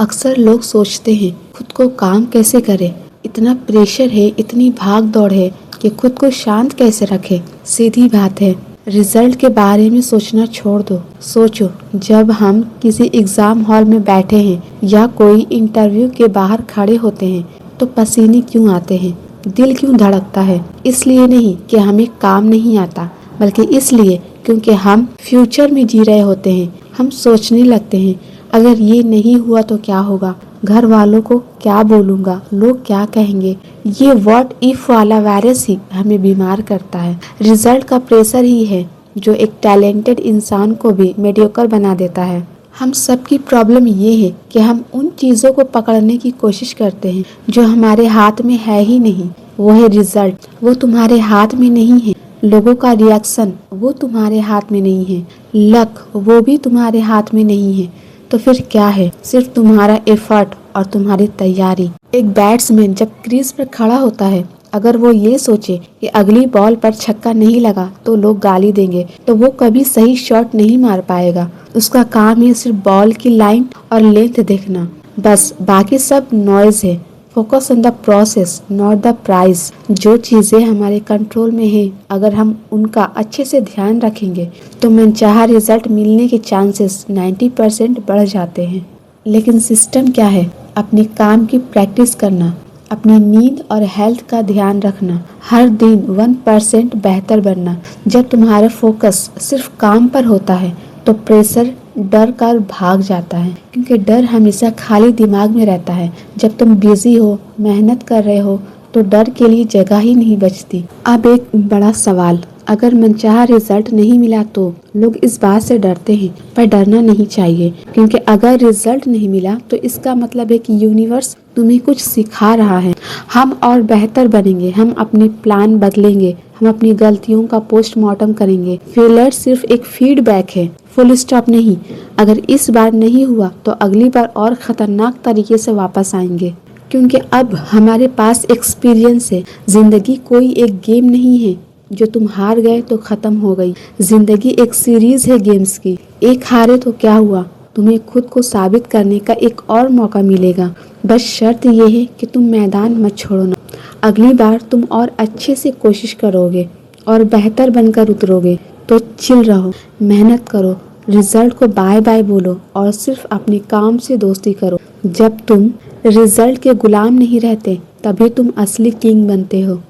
अक्सर लोग सोचते हैं खुद को काम कैसे करें। इतना प्रेशर है, इतनी भाग दौड़ है कि खुद को शांत कैसे रखें। सीधी बात है, रिजल्ट के बारे में सोचना छोड़ दो। सोचो, जब हम किसी एग्जाम हॉल में बैठे हैं या कोई इंटरव्यू के बाहर खड़े होते हैं तो पसीने क्यों आते हैं, दिल क्यों धड़कता है। इसलिए नहीं कि हमें काम नहीं आता, बल्कि इसलिए क्योंकि हम फ्यूचर में जी रहे होते हैं। हम सोचने लगते हैं, अगर ये नहीं हुआ तो क्या होगा, घर वालों को क्या बोलूँगा, लोग क्या कहेंगे। ये व्हाट इफ वाला वायरस ही हमें बीमार करता है। रिजल्ट का प्रेशर ही है जो एक टैलेंटेड इंसान को भी मेडियोकर बना देता है। हम सबकी प्रॉब्लम ये है कि हम उन चीज़ों को पकड़ने की कोशिश करते हैं जो हमारे हाथ में है ही नहीं। वो है रिजल्ट, वो तुम्हारे हाथ में नहीं है। लोगों का रिएक्शन, वो तुम्हारे हाथ में नहीं है। लक, वो भी तुम्हारे हाथ में नहीं है। तो फिर क्या है? सिर्फ तुम्हारा एफर्ट और तुम्हारी तैयारी। एक बैट्समैन जब क्रीज पर खड़ा होता है, अगर वो ये सोचे कि अगली बॉल पर छक्का नहीं लगा तो लोग गाली देंगे, तो वो कभी सही शॉट नहीं मार पाएगा। उसका काम है सिर्फ बॉल की लाइन और लेंथ देखना, बस। बाकी सब नॉइज है। Focus on the process, not the prize. जो चीज़ें हमारे कंट्रोल में है, अगर हम उनका अच्छे से ध्यान रखेंगे तो मनचाहा रिजल्ट मिलने के चांसेस 90% बढ़ जाते हैं। लेकिन सिस्टम क्या है? अपने काम की प्रैक्टिस करना, अपनी नींद और हेल्थ का ध्यान रखना, हर दिन 1% बेहतर बनना। जब तुम्हारा फोकस सिर्फ काम पर होता है तो प्रेशर डर कर भाग जाता है, क्योंकि डर हमेशा खाली दिमाग में रहता है। जब तुम बिजी हो, मेहनत कर रहे हो, तो डर के लिए जगह ही नहीं बचती। अब एक बड़ा सवाल, अगर मनचाहा रिजल्ट नहीं मिला तो लोग इस बात से डरते हैं, पर डरना नहीं चाहिए, क्योंकि अगर रिजल्ट नहीं मिला तो इसका मतलब है कि यूनिवर्स तुम्हें कुछ सिखा रहा है। हम और बेहतर बनेंगे, हम अपने प्लान बदलेंगे, हम अपनी गलतियों का पोस्टमार्टम करेंगे। फेलियर सिर्फ एक फीडबैक है, फुल स्टॉप नहीं। अगर इस बार नहीं हुआ तो अगली बार और खतरनाक तरीके से वापस आएंगे, क्योंकि अब हमारे पास एक्सपीरियंस है। जिंदगी कोई एक गेम नहीं है जो तुम हार गए तो खत्म हो गई। जिंदगी एक सीरीज है गेम्स की। एक हारे तो क्या हुआ, तुम्हें खुद को साबित करने का एक और मौका मिलेगा। बस शर्त यह है कि तुम मैदान मत छोड़ो। अगली बार तुम और अच्छे से कोशिश करोगे और बेहतर बनकर उतरोगे। तो चिल रहो, मेहनत करो, रिजल्ट को बाय बाय बोलो और सिर्फ अपने काम से दोस्ती करो। जब तुम रिजल्ट के गुलाम नहीं रहते, तभी तुम असली किंग बनते हो।